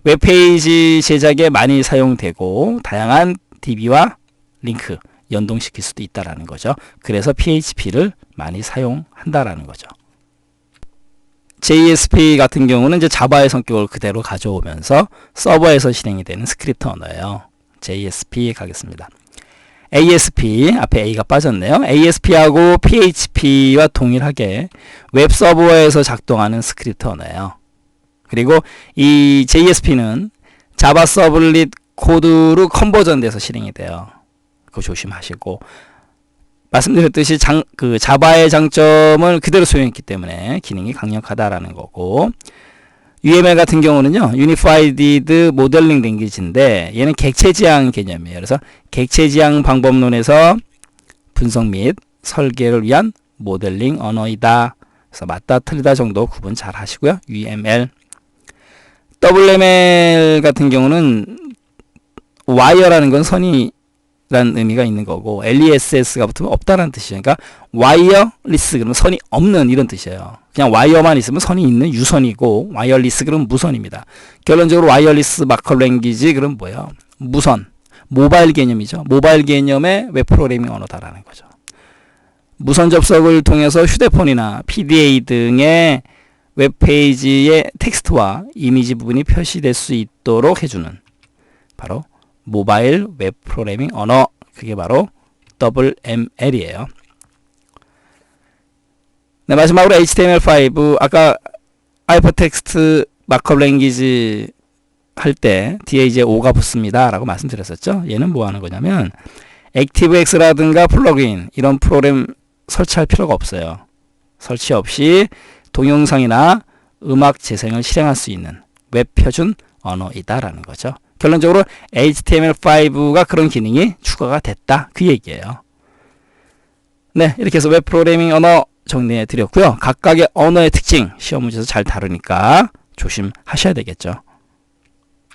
웹페이지 제작에 많이 사용되고 다양한 DB와 링크 연동시킬 수도 있다라는 거죠. 그래서 PHP를 많이 사용한다라는 거죠. JSP 같은 경우는 이제 자바의 성격을 그대로 가져오면서 서버에서 실행이 되는 스크립트 언어예요. JSP 가겠습니다. ASP, 앞에 A가 빠졌네요. ASP하고 PHP와 동일하게 웹서버에서 작동하는 스크립트 언어예요. 그리고 이 JSP는 자바 서블릿 코드로 컨버전 돼서 실행이 돼요. 그거 조심하시고, 말씀드렸듯이 자바의 장점을 그대로 소유했기 때문에 기능이 강력하다라는 거고, UML 같은 경우는요, 유니파이드 모델링 랭귀지인데 얘는 객체 지향 개념이에요. 그래서 객체 지향 방법론에서 분석 및 설계를 위한 모델링 언어이다. 그래서 맞다 틀리다 정도 구분 잘 하시고요. UML. WML 같은 경우는 와이어라는 건 선이라는 의미가 있는 거고, LESS가 붙으면 없다라는 뜻이에요. 그러니까 와이어리스 그러면 선이 없는 이런 뜻이에요. 그냥 와이어만 있으면 선이 있는 유선이고, 와이어리스 그러면 무선입니다. 결론적으로 와이어리스 마크업 랭귀지 그럼 뭐예요? 무선, 모바일 개념이죠. 모바일 개념의 웹 프로그래밍 언어다라는 거죠. 무선 접속을 통해서 휴대폰이나 PDA 등의 웹페이지의 텍스트와 이미지 부분이 표시될 수 있도록 해주는 바로 모바일 웹 프로그래밍 언어, 그게 바로 WML이에요. 네, 마지막으로 HTML5. 아까 하이퍼텍스트 마크업 랭귀지 할 때 뒤에 이제 5가 붙습니다 라고 말씀드렸었죠. 얘는 뭐 하는 거냐면 액티브엑스라든가 플러그인 이런 프로그램 설치할 필요가 없어요. 설치 없이 동영상이나 음악 재생을 실행할 수 있는 웹 표준 언어이다 라는 거죠. 결론적으로 HTML5가 그런 기능이 추가가 됐다, 그 얘기예요. 네, 이렇게 해서 웹 프로그래밍 언어 정리해 드렸고요. 각각의 언어의 특징 시험 문제에서 잘 다루니까 조심하셔야 되겠죠.